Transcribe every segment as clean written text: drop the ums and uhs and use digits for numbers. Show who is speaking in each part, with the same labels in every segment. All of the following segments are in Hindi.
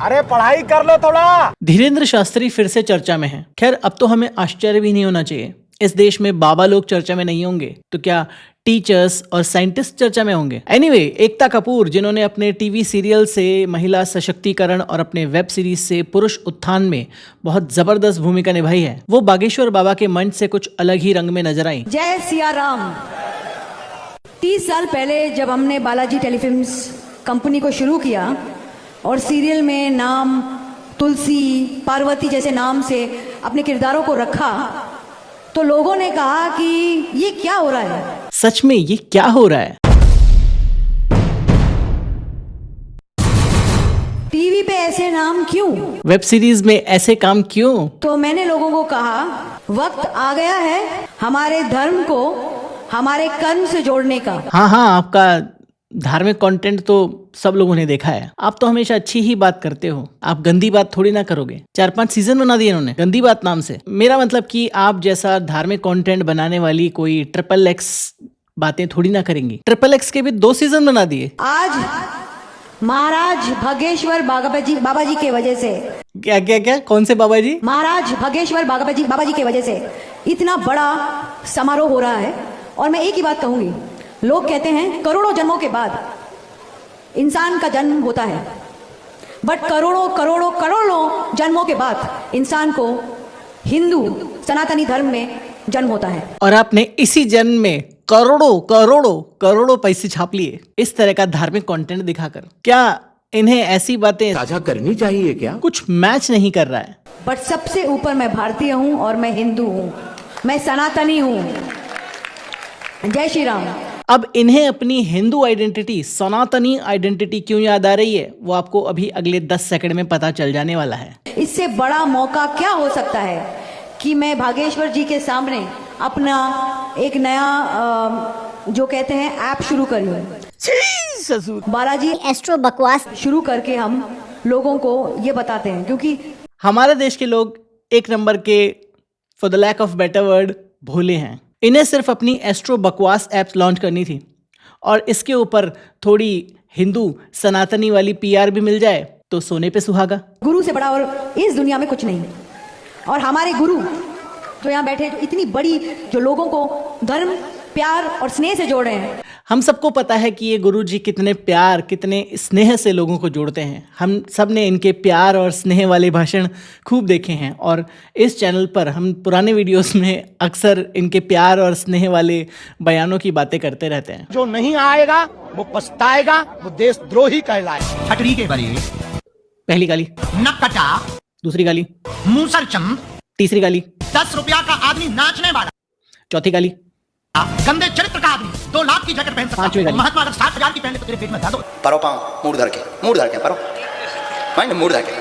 Speaker 1: अरे पढ़ाई कर लो थोड़ा।
Speaker 2: धीरेन्द्र शास्त्री फिर से चर्चा में हैं। खैर अब तो हमें आश्चर्य भी नहीं होना चाहिए, इस देश में बाबा लोग चर्चा में नहीं होंगे तो क्या टीचर्स और साइंटिस्ट चर्चा में होंगे। एनीवे, एकता कपूर जिन्होंने अपने टीवी सीरियल से महिला सशक्तिकरण और अपने वेब सीरीज से पुरुष उत्थान में बहुत जबरदस्त भूमिका निभाई है, वो बागेश्वर बाबा के मंच से कुछ अलग ही रंग में नजर आई।
Speaker 3: जय सिया राम। 30 साल पहले जब हमने बालाजी टेलीफिल्म्स कंपनी को शुरू किया और सीरियल में नाम तुलसी, पार्वती जैसे नाम से अपने किरदारों को रखा तो लोगों ने कहा कि ये क्या हो रहा है।
Speaker 2: सच में ये क्या हो रहा है?
Speaker 3: टीवी पे ऐसे नाम क्यों,
Speaker 2: वेब सीरीज में ऐसे काम क्यों?
Speaker 3: तो मैंने लोगों को कहा वक्त आ गया है हमारे धर्म को हमारे कर्म से जोड़ने का।
Speaker 2: हाँ, आपका धार्मिक कंटेंट तो सब लोगों ने देखा है। आप तो हमेशा अच्छी ही बात करते हो, आप गंदी बात थोड़ी ना करोगे। 4-5 सीजन बना दिए इन्होंने गंदी बात नाम से। मेरा मतलब कि आप जैसा धार्मिक कंटेंट बनाने वाली कोई XXX बातें थोड़ी ना करेंगी। XXX के भी 2 सीजन बना दिए।
Speaker 3: आज महाराज भगेश्वर बाबा जी के वजह से
Speaker 2: क्या कौन से बाबा जी?
Speaker 3: महाराज भगेश्वर बाबा जी के वजह से इतना बड़ा समारोह हो रहा है। और मैं एक ही बात कहूंगी, लोग कहते हैं करोड़ों जन्मों के बाद इंसान का जन्म होता है, बट करोड़ों जन्मों के बाद इंसान को हिंदू सनातनी धर्म में जन्म होता है।
Speaker 2: और आपने इसी जन्म में करोड़ों पैसे छाप लिए इस तरह का धार्मिक कंटेंट दिखाकर। क्या इन्हें ऐसी बातें
Speaker 1: साझा करनी चाहिए क्या?
Speaker 2: कुछ मैच नहीं कर रहा है।
Speaker 3: बट सबसे ऊपर मैं भारतीय हूं और मैं हिंदू हूं, मैं सनातनी हूं। जय श्री राम।
Speaker 2: अब इन्हें अपनी हिंदू आइडेंटिटी, सनातनी आइडेंटिटी क्यों याद आ रही है, वो आपको अभी अगले 10 सेकंड में पता चल जाने वाला है।
Speaker 3: इससे बड़ा मौका क्या हो सकता है कि मैं भागेश्वर जी के सामने अपना एक नया जो कहते हैं ऐप शुरू करूं। बालाजी
Speaker 4: एस्ट्रो बकवास
Speaker 3: शुरू करके हम लोगों को ये बताते हैं, क्योंकि
Speaker 2: हमारे देश के लोग एक नंबर के, for the lack of better word, भोले हैं। इन्हें सिर्फ अपनी एस्ट्रो बकवास ऐप्स लॉन्च करनी थी और इसके ऊपर थोड़ी हिंदू सनातनी वाली PR भी मिल जाए तो सोने पे सुहागा।
Speaker 3: गुरु से बड़ा और इस दुनिया में कुछ नहीं। और हमारे गुरु जो यहाँ बैठे, जो इतनी बड़ी, जो लोगों को धर्म, प्यार और स्नेह से जोड़ रहे हैं।
Speaker 2: हम सबको पता है कि ये गुरुजी कितने प्यार, कितने स्नेह से लोगों को जोड़ते हैं। हम सब ने इनके प्यार और स्नेह वाले भाषण खूब देखे हैं और इस चैनल पर हम पुराने वीडियोस में अक्सर इनके प्यार और स्नेह वाले बयानों की बातें करते रहते हैं।
Speaker 1: जो नहीं आएगा वो पछताएगा, वो देशद्रोही कहलाए।
Speaker 5: छटरी के बरी
Speaker 2: पहली गाली,
Speaker 5: नकटा,
Speaker 2: दूसरी गाली,
Speaker 5: मूसल चंद,
Speaker 2: तीसरी गाली,
Speaker 5: 10 रुपया का आदमी नाचने वाला,
Speaker 2: चौथी गाली,
Speaker 5: गंदे चरित्र का आदमी 2 लाख की जैकेट पहन सकता
Speaker 2: पांचवी गाली।
Speaker 5: महात्मा अगर 60,000 की पहन ले तो तेरे पेट में दर्द हो।
Speaker 6: परो पाँव मूड धर के परो, माइंड मूड धर के,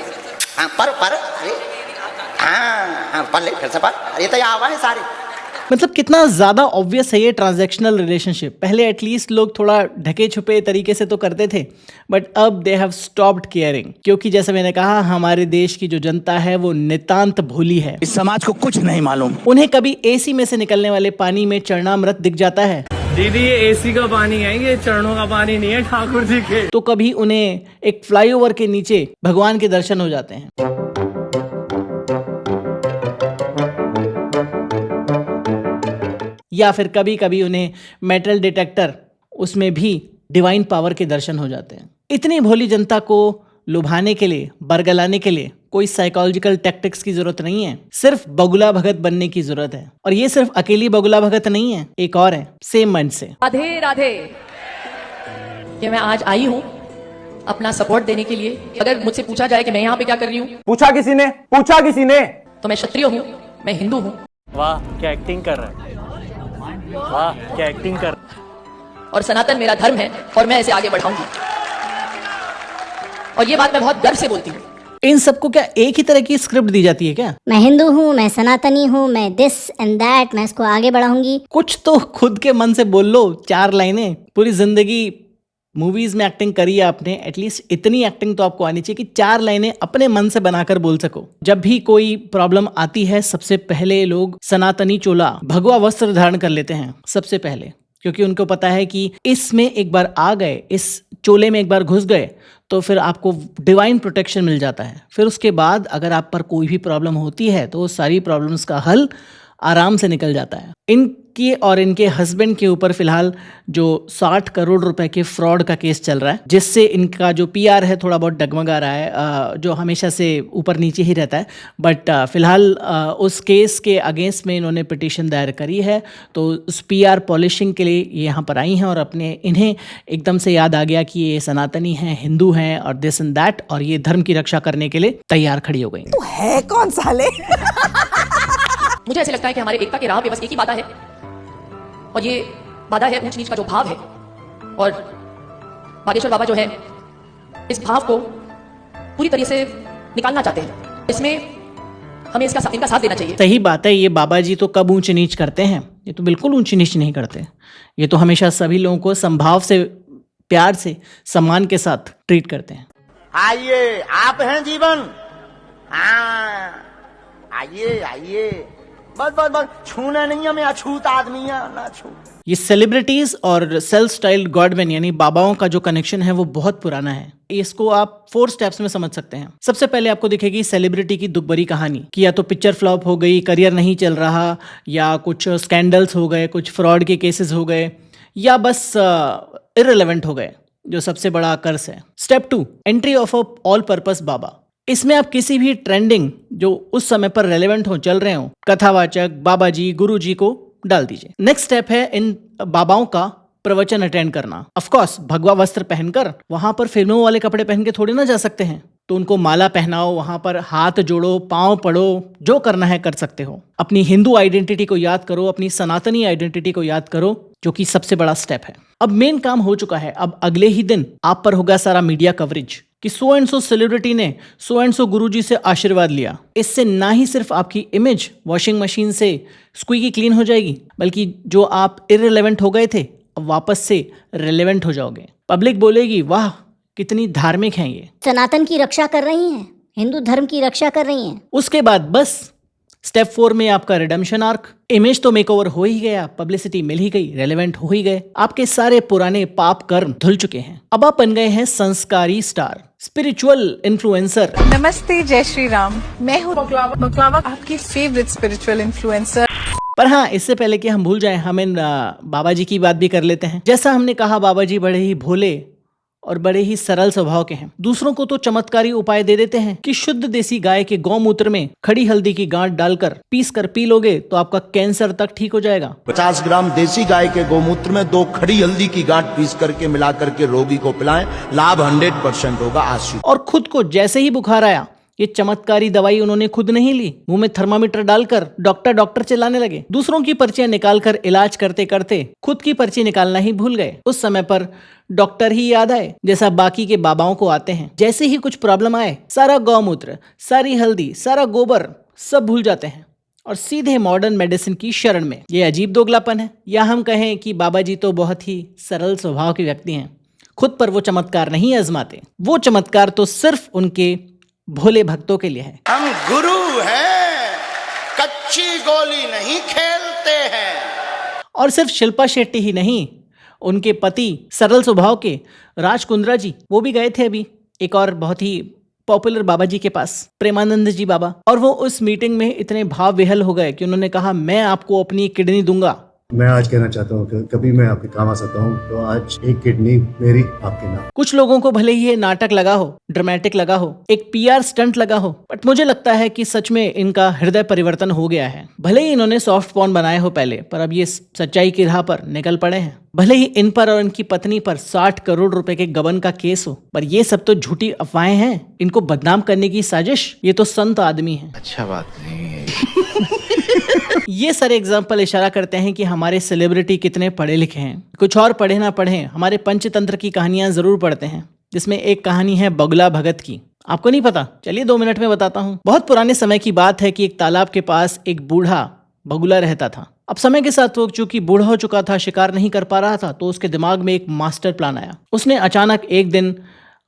Speaker 6: हाँ पर अरे हाँ पर ले, फिर से पर, ये तो आवा है सारे।
Speaker 2: मतलब कितना ज़्यादा ऑब्वियस है ये ट्रांजैक्शनल रिलेशनशिप। पहले एटलीस्ट लोग थोड़ा ढके छुपे तरीके से तो करते थे, बट अब दे हैव स्टॉप्ड केयरिंग, क्योंकि जैसे मैंने कहा, हमारे देश की जो जनता है वो नितांत भोली है।
Speaker 1: इस समाज को कुछ नहीं मालूम।
Speaker 2: उन्हें कभी AC में से निकलने वाले पानी में चरणामृत दिख जाता है।
Speaker 7: दीदी ये AC का पानी है, ये चरणों का पानी नहीं है ठाकुर जी के।
Speaker 2: तो कभी उन्हें एक फ्लाईओवर के नीचे भगवान के दर्शन हो जाते हैं। या फिर कभी कभी उन्हें मेटल डिटेक्टर, उसमें भी डिवाइन पावर के दर्शन हो जाते हैं। इतनी भोली जनता को लुभाने के लिए, बरगलाने के लिए कोई साइकोलॉजिकल टैक्टिक्स की जरूरत नहीं है, सिर्फ बगुला भगत बनने की जरूरत है। और ये सिर्फ अकेली बगुला भगत नहीं है, एक और है सेम मंच से।
Speaker 8: राधे राधे। ये मैं आज आई हूँ अपना सपोर्ट देने के लिए। अगर मुझसे पूछा जाए कि मैं यहाँ पे क्या कर रही हूँ,
Speaker 1: पूछा किसी ने?
Speaker 8: तो मैं क्षत्रिय हूँ, मैं हिंदू हूँ।
Speaker 7: वाह क्या एक्टिंग कर रहा है, वाह क्या एक्टिंग कर।
Speaker 8: और सनातन मेरा धर्म है और मैं इसे आगे बढ़ाऊंगी। और ये बात मैं बहुत गर्व से बोलती हूँ।
Speaker 2: इन सबको क्या एक ही तरह की स्क्रिप्ट दी जाती है क्या?
Speaker 4: मैं हिंदू हूँ, मैं सनातनी हूँ, मैं दिस एंड दैट, मैं इसको आगे बढ़ाऊंगी।
Speaker 2: कुछ तो खुद के मन से बोल लो 4 लाइनें। पूरी जिंदगी मूवीज में एक्टिंग करी है आपने, एटलीस्ट इतनी एक्टिंग तो आपको आनी चाहिए कि 4 लाइनें अपने मन से बनाकर बोल सको। जब भी कोई प्रॉब्लम आती है, सबसे पहले लोग सनातनी चोला, भगवा वस्त्र धारण कर लेते हैं सबसे पहले, क्योंकि उनको पता है कि इसमें एक बार आ गए, इस चोले में एक बार घुस गए तो फिर आपको डिवाइन प्रोटेक्शन मिल जाता है। फिर उसके बाद अगर आप पर कोई भी प्रॉब्लम होती है तो वो सारी प्रॉब्लम्स का हल आराम से निकल जाता है। इनकी और इनके हस्बैंड के ऊपर फिलहाल जो 60 करोड़ रुपए के फ्रॉड का केस चल रहा है, जिससे इनका जो पीआर है थोड़ा बहुत डगमगा रहा है, जो हमेशा से ऊपर नीचे ही रहता है। बट फिलहाल उस केस के अगेंस्ट में इन्होंने पिटीशन दायर करी है, तो उस पीआर पॉलिशिंग के लिए ये यहाँ पर आई हैं और इन्हें एकदम से याद आ गया कि ये सनातनी हैं, हिंदू हैं और दिस एंड दैट, और ये धर्म की रक्षा करने के लिए तैयार खड़ी हो गई।
Speaker 9: तो है कौन साले?
Speaker 8: मुझे ऐसे लगता है कि हमारे एकता के राह पे बस एक ही बाधा है, और ये बाधा है ऊंच नीच का जो भाव है। और बागेश्वर बाबा जो है इस भाव को पूरी तरह से निकालना चाहते हैं। इसमें हमें इनका साथ देना चाहिए।
Speaker 2: सही बात है, ये बाबा जी तो कब ऊंच नीच करते हैं? ये तो बिल्कुल ऊंच नीच नहीं करते। ये तो हमेशा सभी लोगों को संभाव से, प्यार से, सम्मान के साथ ट्रीट करते हैं।
Speaker 6: आइए, आप हैं जीवन। हाँ, आइए आइए, बस बस बस, छूना नहीं है, मैं अछूत आदमी है, ना छू।
Speaker 2: ये सेलिब्रिटीज और सेल्फ स्टाइल्ड गॉडमैन यानी बाबाओं का जो कनेक्शन है वो बहुत पुराना है। इसको आप 4 स्टेप्स में समझ सकते हैं। सबसे पहले आपको दिखेगी सेलिब्रिटी की दुख भरी कहानी कि या तो पिक्चर फ्लॉप हो गई, करियर नहीं चल रहा, या कुछ स्कैंडल्स हो गए, कुछ फ्रॉड के केसेस हो गए, या बस इररिलेवेंट हो गए, जो सबसे बड़ा कर्स है। Step 2, entry of a all purpose बाबा। इसमें आप किसी भी ट्रेंडिंग जो उस समय पर रेलेवेंट हो, चल रहे हो, कथावाचक, बाबा जी, गुरु जी को डाल दीजिए। नेक्स्ट स्टेप है इन बाबाओं का प्रवचन अटेंड करना। ऑफ कोर्स भगवा वस्त्र पहनकर, वहां पर फिल्मों वाले कपड़े पहन के थोड़ी ना जा सकते हैं, तो उनको माला पहनाओ, वहां पर हाथ जोड़ो, पांव पड़ो, जो करना है कर सकते हो। अपनी हिंदू आइडेंटिटी को याद करो, अपनी सनातनी आइडेंटिटी को याद करो, जो कि सबसे बड़ा स्टेप है। अब मेन काम हो चुका है। अब अगले ही दिन आप पर होगा सारा मीडिया कवरेज कि सो एंड सो सेलिब्रिटी ने सो एंड सो गुरुजी से आशीर्वाद लिया। इससे ना ही सिर्फ आपकी इमेज वॉशिंग मशीन से स्क्वीकी क्लीन हो जाएगी, बल्कि जो आप इररिलेवेंट हो गए थे अब वापस से रिलेवेंट हो जाओगे। पब्लिक बोलेगी वाह कितनी धार्मिक हैं ये,
Speaker 4: सनातन की रक्षा कर रही हैं, हिंदू धर्म की रक्षा कर रही हैं।
Speaker 2: उसके बाद बस स्टेप 4 में आपका रिडेम्पशन आर्क। इमेज तो मेकओवर हो ही गया, पब्लिसिटी मिल ही गई, रेलेवेंट हो ही गए, आपके सारे पुराने पाप कर्म धुल चुके हैं। अब आप बन गए हैं संस्कारी स्टार, स्पिरिचुअल इन्फ्लुएंसर।
Speaker 9: नमस्ते, जय श्री राम। मैं हूँ बकलावा, आपकी फेवरेट स्पिरिचुअल इन्फ्लुएंसर।
Speaker 2: पर हाँ, इससे पहले कि हम भूल जाएं, हम इन बाबा जी की बात भी कर लेते हैं। जैसा हमने कहा, बाबा जी बड़े ही भोले और बड़े ही सरल स्वभाव के हैं। दूसरों को तो चमत्कारी उपाय दे देते हैं कि शुद्ध देसी गाय के गौमूत्र में खड़ी हल्दी की गांठ डालकर पीस कर पी लोगे तो आपका कैंसर तक ठीक हो जाएगा।
Speaker 10: 50 ग्राम देसी गाय के गौमूत्र में 2 खड़ी हल्दी की गांठ पीस करके मिला करके रोगी को पिलाएं, लाभ 100% होगा आशु।
Speaker 2: और खुद को जैसे ही बुखार आया, ये चमत्कारी दवाई उन्होंने खुद नहीं ली, मुंह में थर्मामीटर डालकर डॉक्टर चिल्लाने लगे। दूसरों की पर्चियां निकालकर इलाज करते करते खुद की पर्ची निकालना ही भूल गए। उस समय पर डॉक्टर ही याद आए, जैसा बाकी के बाबाओं को आते हैं। जैसे ही कुछ प्रॉब्लम आए, सारा गौमूत्र, सारी हल्दी, सारा गोबर सब भूल जाते हैं और सीधे मॉडर्न मेडिसिन की शरण में। ये अजीब दोगलापन है, या हम कहें कि बाबा जी तो बहुत ही सरल स्वभाव के व्यक्ति हैं। खुद पर वो चमत्कार नहीं आजमाते, वो चमत्कार तो सिर्फ उनके भोले भक्तों के लिए है।
Speaker 6: हम गुरु हैं, कच्ची गोली नहीं खेलते हैं।
Speaker 2: और सिर्फ शिल्पा शेट्टी ही नहीं, उनके पति सरल स्वभाव के राज कुंद्रा जी, वो भी गए थे अभी एक और बहुत ही पॉपुलर बाबा जी के पास, प्रेमानंद जी बाबा। और वो उस मीटिंग में इतने भाव विहल हो गए कि उन्होंने कहा मैं आपको अपनी किडनी दूंगा।
Speaker 11: मैं आज कहना चाहता हूँ कि कभी मैं आपके काम आ सकता हूँ तो आज एक किडनी मेरी आपके नाम।
Speaker 2: कुछ लोगों को भले ही ये नाटक लगा हो, ड्रामेटिक लगा हो, एक पीआर स्टंट लगा हो, बट मुझे लगता है कि सच में इनका हृदय परिवर्तन हो गया है। भले ही इन्होंने सॉफ्ट पॉर्न बनाए हो पहले, पर अब ये सच्चाई की राह पर निकल पड़े हैं। भले ही इन पर और इनकी पत्नी पर 60 करोड़ रुपए के गबन का केस हो, पर ये सब तो झूठी अफवाहें हैं। इनको बदनाम करने की साजिश, ये तो संत आदमी है।
Speaker 10: अच्छा बात नहीं है।
Speaker 2: ये सारे एग्जाम्पल इशारा करते हैं कि हमारे सेलिब्रिटी कितने पढ़े लिखे हैं। कुछ और पढ़े ना पढ़े, हमारे पंचतंत्र की कहानियां जरूर पढ़ते हैं, जिसमें एक कहानी है बगुला भगत की। आपको नहीं पता? चलिए 2 मिनट में बताता हूँ। बहुत पुराने समय की बात है कि एक तालाब के पास एक बूढ़ा बगुला रहता था। अब समय के साथ वो चूंकि बूढ़ा हो चुका था, शिकार नहीं कर पा रहा था, तो उसके दिमाग में एक मास्टर प्लान आया। उसने अचानक एक दिन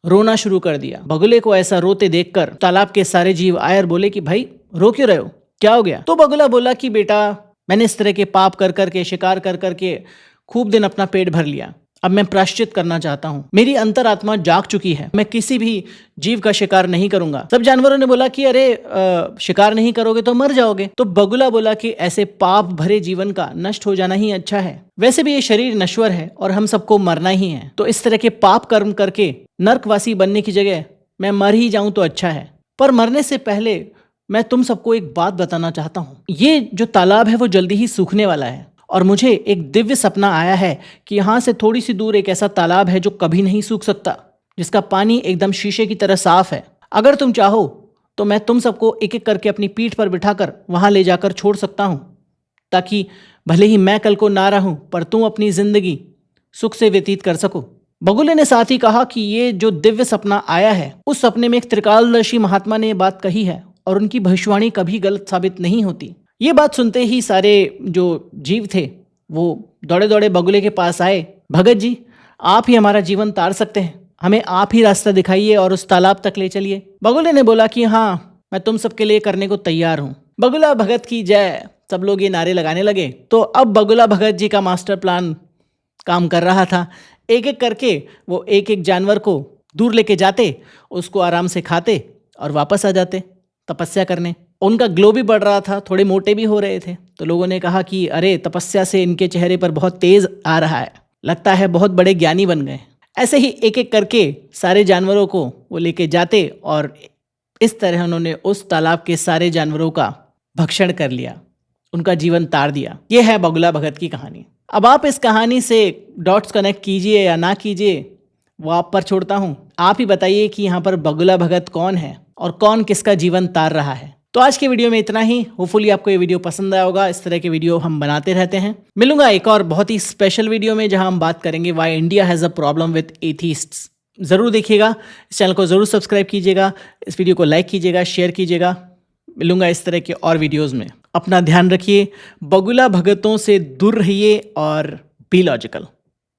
Speaker 2: रोना शुरू कर दिया। बगुले को ऐसा रोते देखकर तालाब के सारे जीव आए और बोले कि भाई रो क्यों रहे हो, क्या हो गया? तो बगुला बोला कि बेटा मैंने इस तरह के पाप कर करके, शिकार कर करके खूब दिन अपना पेट भर लिया। अब मैं प्रायश्चित करना चाहता हूँ। मेरी अंतरात्मा जाग चुकी है, मैं किसी भी जीव का शिकार नहीं करूंगा। सब जानवरों ने बोला कि अरे शिकार नहीं करोगे तो मर जाओगे। तो बगुला बोला कि ऐसे पाप भरे जीवन का नष्ट हो जाना ही अच्छा है। वैसे भी ये शरीर नश्वर है और हम सबको मरना ही है, तो इस तरह के पाप कर्म करके नरकवासी बनने की जगह मैं मर ही जाऊं तो अच्छा है। पर मरने से पहले मैं तुम सबको एक बात बताना चाहता हूँ। ये जो तालाब है वो जल्दी ही सूखने वाला है और मुझे एक दिव्य सपना आया है कि यहाँ से थोड़ी सी दूर एक ऐसा तालाब है जो कभी नहीं सूख सकता, जिसका पानी एकदम शीशे की तरह साफ है। अगर तुम चाहो तो मैं तुम सबको एक एक करके अपनी पीठ पर बिठाकर वहाँ ले जाकर छोड़ सकता हूँ, ताकि भले ही मैं कल को ना रहूं पर तुम अपनी जिंदगी सुख से व्यतीत कर सको। बगुले ने साथ ही कहा कि ये जो दिव्य सपना आया है, उस सपने में एक त्रिकालदर्शी महात्मा ने ये बात कही है और उनकी भविष्यवाणी कभी गलत साबित नहीं होती। ये बात सुनते ही सारे जो जीव थे वो दौड़े दौड़े बगुले के पास आए। भगत जी, आप ही हमारा जीवन तार सकते हैं, हमें आप ही रास्ता दिखाइए और उस तालाब तक ले चलिए। बगुले ने बोला कि हाँ, मैं तुम सबके लिए करने को तैयार हूँ। बगुला भगत की जय। सब लोग ये नारे लगाने लगे। तो अब बगुला भगत जी का मास्टर प्लान काम कर रहा था। एक एक करके वो एक एक जानवर को दूर लेके जाते, उसको आराम से खाते और वापस आ जाते तपस्या करने। उनका ग्लो भी बढ़ रहा था, थोड़े मोटे भी हो रहे थे। तो लोगों ने कहा कि अरे, तपस्या से इनके चेहरे पर बहुत तेज आ रहा है, लगता है बहुत बड़े ज्ञानी बन गए। ऐसे ही एक एक करके सारे जानवरों को वो लेके जाते और इस तरह उन्होंने उस तालाब के सारे जानवरों का भक्षण कर लिया, उनका जीवन तार दिया। ये है बगुला भगत की कहानी। अब आप इस कहानी से डॉट्स कनेक्ट कीजिए या ना कीजिए, वो आप पर छोड़ता हूँ। आप ही बताइए कि यहाँ पर बगुला भगत कौन है और कौन किसका जीवन तार रहा है। तो आज के वीडियो में इतना ही। होपफुली आपको ये वीडियो पसंद आया होगा। इस तरह के वीडियो हम बनाते रहते हैं। मिलूंगा एक और बहुत ही स्पेशल वीडियो में, जहां हम बात करेंगे why India has a problem with atheists. ज़रूर देखिएगा, इस चैनल को ज़रूर सब्सक्राइब कीजिएगा, इस वीडियो को लाइक कीजिएगा, शेयर कीजिएगा। मिलूंगा इस तरह के और वीडियोज़ में। अपना ध्यान रखिए, बगुला भगतों से दूर रहिए और बी लॉजिकल।